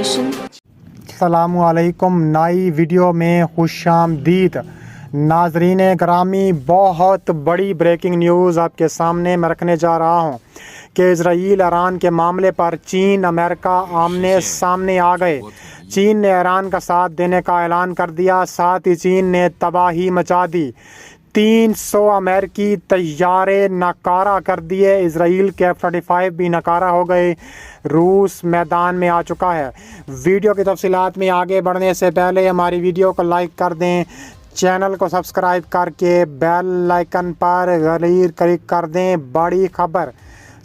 Nation. अस्सलामुअलैकुम। नई video में खुशामदीद। नाजरीन ग्रामी, बहुत बड़ी ब्रेकिंग न्यूज़ आपके सामने मैं रखने जा रहा हूँ कि इजराइल ईरान के मामले पर चीन अमेरिका आमने सामने आ गए। चीन ने ईरान का साथ देने का ऐलान कर दिया, साथ ही चीन ने तबाही मचा दी। 300 अमेरिकी तैयारे नाकारा कर दिए। इजराइल के F-35 भी नाकारा हो गए। रूस मैदान में आ चुका है। वीडियो की तफसीलात में आगे बढ़ने से पहले हमारी वीडियो को लाइक कर दें, चैनल को सब्सक्राइब करके बेल आइकन पर गलीर क्लिक कर दें। बड़ी खबर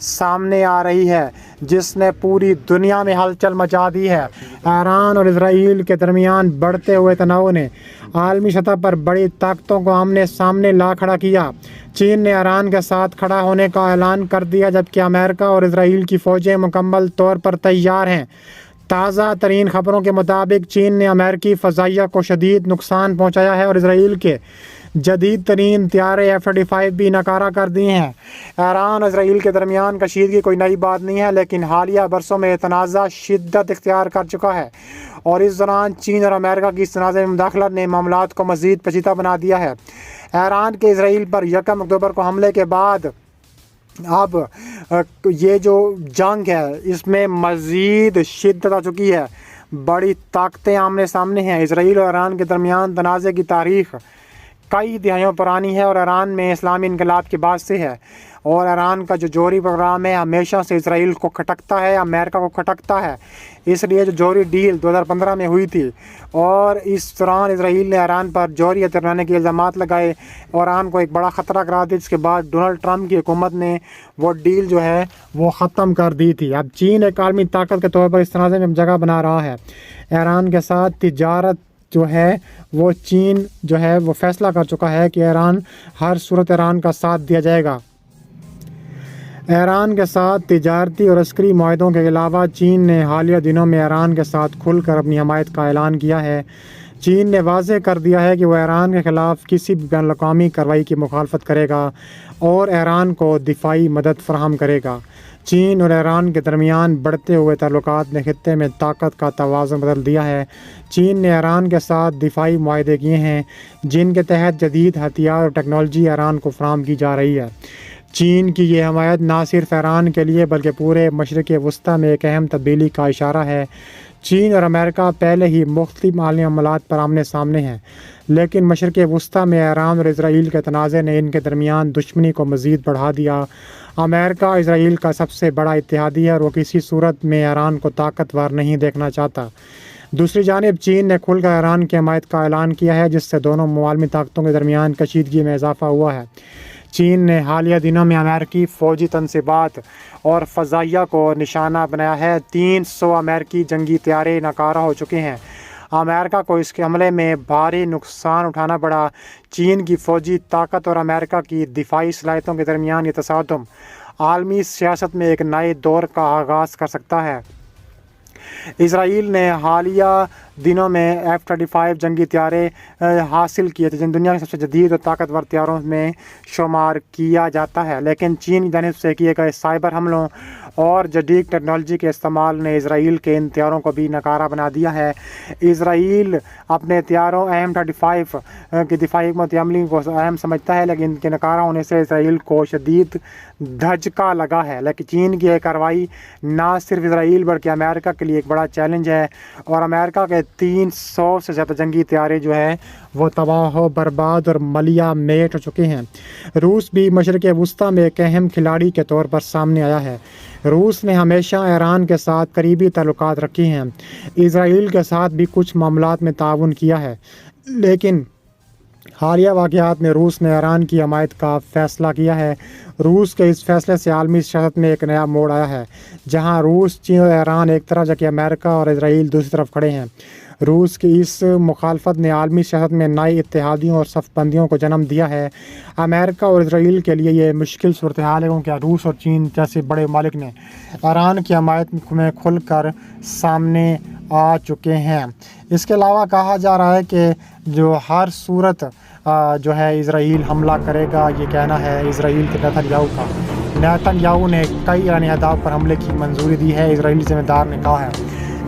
सामने आ रही है जिसने पूरी दुनिया में हलचल मचा दी है। ईरान और इजराइल के दरमियान बढ़ते हुए तनाव ने आलमी सतह पर बड़ी ताकतों को आमने सामने ला खड़ा किया। चीन ने ईरान के साथ खड़ा होने का ऐलान कर दिया, जबकि अमेरिका और इजराइल की फ़ौजें मुकम्मल तौर पर तैयार हैं। ताज़ा तरीन खबरों के मुताबिक चीन ने अमेरिकी फ़ज़ाइया को शदीद नुकसान पहुँचाया है और इजराइल के जदीद तरीन त्यारे F-35 भी नाकारा कर दिए हैं। ईरान और इजराइल के दरमियान कशीदगी कोई नई बात नहीं है, लेकिन हालिया बरसों में तनाज़ा शिद्दत इख्तियार कर चुका है और इस दौरान चीन और अमेरिका की इस तनाज़े में मुदाखलत ने मामलात को मज़ीद पेचीदा बना दिया है। ईरान के इजराइल पर 1 अक्टूबर को हमले के बाद अब ये जो जंग है इसमें मज़ीद शिद्दत आ चुकी है। बड़ी ताकतें आमने सामने हैं। इजराइल और ईरान के दरमियान तनाज़े की तारीख़ कई दहाइयों पुरानी है और ईरान में इस्लामी इनकलाब के बाद से है। और ईरान का जो जौहरी प्रोग्राम है हमेशा से इजराइल को खटकता है, अमेरिका को खटकता है। इसलिए जो जौहरी डील 2015 में हुई थी और इस दौरान इजराइल ने ईरान पर जौहरी हथियार बनाने के इल्ज़ामात लगाए और ईरान को एक बड़ा ख़तरा करार दिया, जिसके बाद डोनाल्ड ट्रंप की हुकूमत ने वो डील जो है वो ख़त्म कर दी थी। अब चीन एक आलमी ताकत के तौर पर इस तनाज़े में जगह बना रहा है। ईरान के साथ तिजारत जो है वो चीन जो है वो फैसला कर चुका है कि ईरान हर सूरत ईरान का साथ दिया जाएगा। ईरान के साथ तिजारती और अस्करी मुआहदों के अलावा चीन ने हालिया दिनों में ईरान के साथ खुलकर अपनी हमायत का ऐलान किया है। चीन ने वाज़ेह कर दिया है कि वह ईरान के ख़िलाफ़ किसी भी बैनुल-अक़वामी कार्रवाई की मुखालफत करेगा और ईरान को दिफाई मदद फराहम करेगा। चीन और ईरान के दरमियान बढ़ते हुए ताल्लुकात ने खित्ते में ताकत का तवाज़ुन बदल दिया है। चीन ने ईरान के साथ दिफाई मुआहदे किए हैं जिनके तहत जदीद हथियार और टेक्नोलॉजी ईरान को फराहम की जा रही है। चीन की ये हमायत ना सिर्फ ईरान के लिए बल्कि पूरे मशरिक़ वस्ती में एक अहम तब्दीली का इशारा है। चीन और अमेरिका पहले ही मुख्तलिफ आलमी मामलात पर आमने सामने हैं, लेकिन मशरिक़ वस्ती में ईरान और इजराइल के तनाज़े ने इनके दरमियान दुश्मनी को मज़ीद बढ़ा दिया। अमेरिका इजराइल का सबसे बड़ा इत्तेहादी है और वो किसी सूरत में ईरान को ताकतवर नहीं देखना चाहता। दूसरी जानिब चीन ने खुलकर ईरान की हमायत का ऐलान किया है, जिससे दोनों मुआलमी ताकतों के दरमियान कशीदगी में इजाफा हुआ है। चीन ने हालिया दिनों में अमेरिकी फ़ौजी तनसीबात और फ़ज़ाइया को निशाना बनाया है। 300 अमेरिकी जंगी तैयारे नाकारा हो चुके हैं। अमेरिका को इसके हमले में भारी नुकसान उठाना पड़ा। चीन की फ़ौजी ताकत और अमेरिका की दिफाई सलाहियतों के दरमियान ये तसादुम आलमी सियासत में एक नए दौर का आगाज़ कर सकता है। इजराइल ने हालिया दिनों में F-35 जंगी तैयारे हासिल किए थे, जिन दुनिया के सबसे जदीद और ताकतवर तैयारों में शुमार किया जाता है, लेकिन चीन की जानिब से किए गए साइबर हमलों और जदीद टेक्नोलॉजी के इस्तेमाल ने इजराइल के इन तैयारों को भी नाकारा बना दिया है। इजराइल अपने तैयारों M-35 की दिफाई हिकमत अमली को अहम समझता है, लेकिन इनके नाकारा होने से इजराइल को शदीद धचका लगा है। लेकिन चीन की यह कार्रवाई ना सिर्फ इजराइल बल्कि अमेरिका के लिए एक बड़ा चैलेंज है और अमेरिका के 300 से ज़्यादा जंगी तैयारे जो है वो तबाह बर्बाद और मलिया मेट हो चुके हैं। रूस भी मशरिक़ वस्ती में एक अहम खिलाड़ी के तौर पर सामने आया है। रूस ने हमेशा ईरान के साथ करीबी ताल्लुकात रखे हैं। इजराइल के साथ भी कुछ मामलात में ताउन किया है, लेकिन हालिया वाक़यात में रूस ने ईरान की हमायत का फ़ैसला किया है। रूस के इस फैसले से आलमी सियासत में एक नया मोड़ आया है, जहां रूस, चीन और ईरान एक तरफ जबकि अमेरिका और इजराइल दूसरी तरफ खड़े हैं। रूस की इस मुखालफत ने आलमी सियासत में नए इत्तेहादियों और सफ़बंदियों को जन्म दिया है। अमेरिका और इजराइल के लिए ये मुश्किल सूरत हाल है क्योंकि रूस और चीन जैसे बड़े मालिक ने ईरान की हमायत में खुलकर सामने आ चुके हैं। इसके अलावा कहा जा रहा है कि जो हर सूरत जो है इजराइल हमला करेगा, ये कहना है इजराइल के नेतन्याहू का। नेतन्याहू ने कई ईरानी अहदाफ पर हमले की मंजूरी दी है, इजराइली ज़िम्मेदार ने कहा है।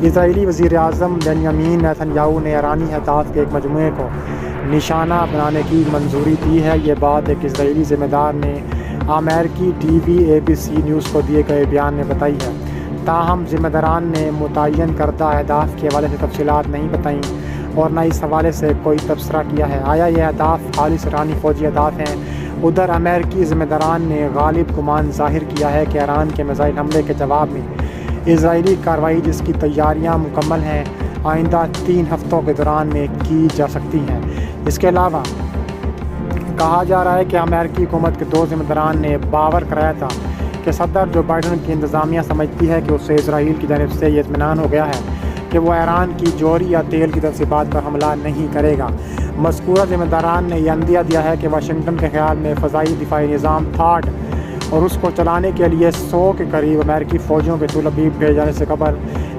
اسرائیلی وزیر اعظم بنیامین نیتن یاہو نے ایرانی اہداف کے ایک مجموعے کو نشانہ بنانے کی منظوری دی ہے۔ یہ بات ایک اسرائیلی ذمہ دار نے امریکی ٹی وی ABC نیوز کو دیے گئے بیان میں بتائی ہے۔ تاہم ذمہ داران نے متعین کردہ اہداف کے حوالے سے تفصیلات نہیں بتائیں اور نہ اس حوالے سے کوئی تبصرہ کیا ہے آیا یہ اہداف خالص ایرانی فوجی اہداف ہیں۔ ادھر امریکی ذمہ داران نے غالب گمان ظاہر کیا ہے کہ ایران کے میزائل حملے کے جواب میں اسرائیلی کارروائی جس کی تیاریاں مکمل ہیں آئندہ 3 ہفتوں کے دوران میں کی جا سکتی ہیں۔ اس کے علاوہ کہا جا رہا ہے کہ امریکی حکومت کے 2 ذمہ داران نے باور کرایا تھا کہ صدر جو بائیڈن کی انتظامیہ سمجھتی ہے کہ اسے اسرائیل کی جانب سے یہ اطمینان ہو گیا ہے کہ وہ ایران کی جوہری یا تیل کی تنصیبات پر حملہ نہیں کرے گا۔ مذکورہ ذمہ داران نے یہ عندیہ دیا ہے کہ واشنگٹن کے خیال میں فضائی دفاعی نظام تھاڈ اور اس کو چلانے کے لیے 100 کے قریب امریکی فوجیوں کے طول ابیب بھیجے جانے سے قبل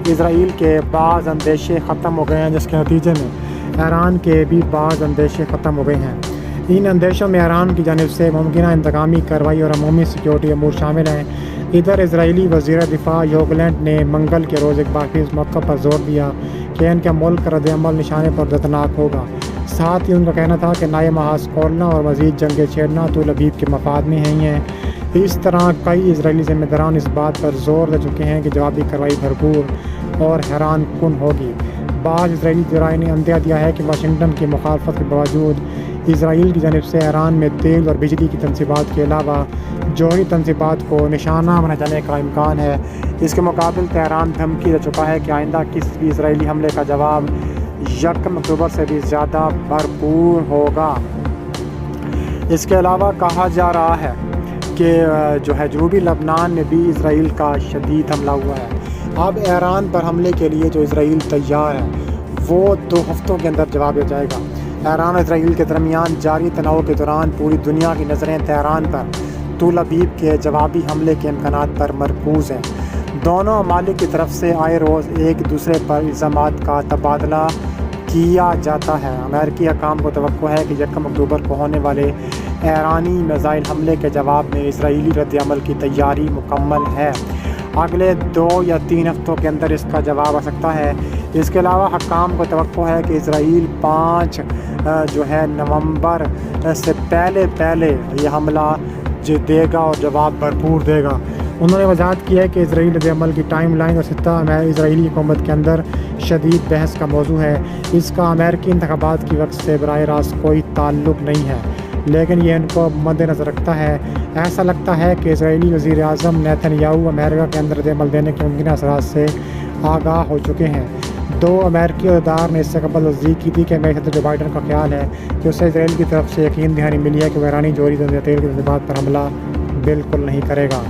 اسرائیل کے بعض اندیشے ختم ہو گئے ہیں، جس کے نتیجے میں ایران کے بھی بعض اندیشے ختم ہو گئے ہیں۔ ان اندیشوں میں ایران کی جانب سے ممکنہ انتقامی کارروائی اور عمومی سیکیورٹی امور شامل ہیں۔ ادھر اسرائیلی وزیر دفاع یوو گلینٹ نے منگل کے روز ایک بار پھر اس موقع پر زور دیا کہ ان کے ملک کا رد عمل نشانے پر دردناک ہوگا۔ ساتھ ہی ان کا کہنا تھا کہ نئے محاذ کھولنا اور مزید جنگیں چھیڑنا طول ابیب کے مفاد میں ہیں۔ اس طرح کئی اسرائیلی ذمہ داران اس بات پر زور دے چکے ہیں کہ جوابی کارروائی بھرپور اور حیران کن ہوگی۔ بعض اسرائیلی ذرائع نے عندیہ دیا ہے کہ واشنگٹن کی مخالفت کے باوجود اسرائیل کی جانب سے ایران میں تیل اور بجلی کی تنصیبات کے علاوہ جوہری تنصیبات کو نشانہ بنائے جانے کا امکان ہے۔ اس کے مقابل تہران دھمکی دے چکا ہے کہ آئندہ کسی بھی اسرائیلی حملے کا جواب 1 اکتوبر سے بھی زیادہ بھرپور ہوگا۔ اس کے علاوہ کہا جا رہا ہے کہ جنوبی لبنان میں بھی اسرائیل کا شدید حملہ ہوا ہے۔ اب ایران پر حملے کے لیے جو اسرائیل تیار ہے وہ 2 ہفتوں کے اندر جواب دیا جائے گا۔ ایران اور اسرائیل کے درمیان جاری تناؤ کے دوران پوری دنیا کی نظریں تہران پر طول ابیب کے جوابی حملے کے امکانات پر مرکوز ہیں۔ دونوں ممالک کی طرف سے آئے روز ایک دوسرے پر الزامات کا تبادلہ کیا جاتا ہے۔ امریکی حکام کو توقع ہے کہ 1 اکتوبر کو ہونے والے ایرانی میزائل حملے کے جواب میں اسرائیلی رد عمل کی تیاری مکمل ہے۔ اگلے 2 یا 3 ہفتوں کے اندر اس کا جواب آ سکتا ہے۔ اس کے علاوہ حکام کو توقع ہے کہ اسرائیل 5 نومبر سے پہلے یہ حملہ دے گا اور جواب بھرپور دے گا۔ انہوں نے وضاحت کی ہے کہ اسرائیلی رد عمل کی ٹائم لائن اور خطہ اسرائیلی حکومت کے اندر شدید بحث کا موضوع ہے۔ اس کا امریکی انتخابات کی وقت سے براہ راست کوئی تعلق نہیں ہے، لیکن یہ ان کو مد نظر رکھتا ہے۔ ایسا لگتا ہے کہ اسرائیلی وزیر اعظم نیتن یاہو امریکہ کے اندر رد عمل دینے کے ممکنہ اثرات سے آگاہ ہو چکے ہیں۔ 2 امریکی عہدیدار نے اس سے قبل تصدیق کی تھی کہ امریکی صدر جو بائیڈن کا خیال ہے کہ اسے اسرائیل کی طرف سے یقین دہانی ملی ہے کہ وہ ایرانی جوہری تیل کی تنصیبات پر حملہ بالکل نہیں کرے گا۔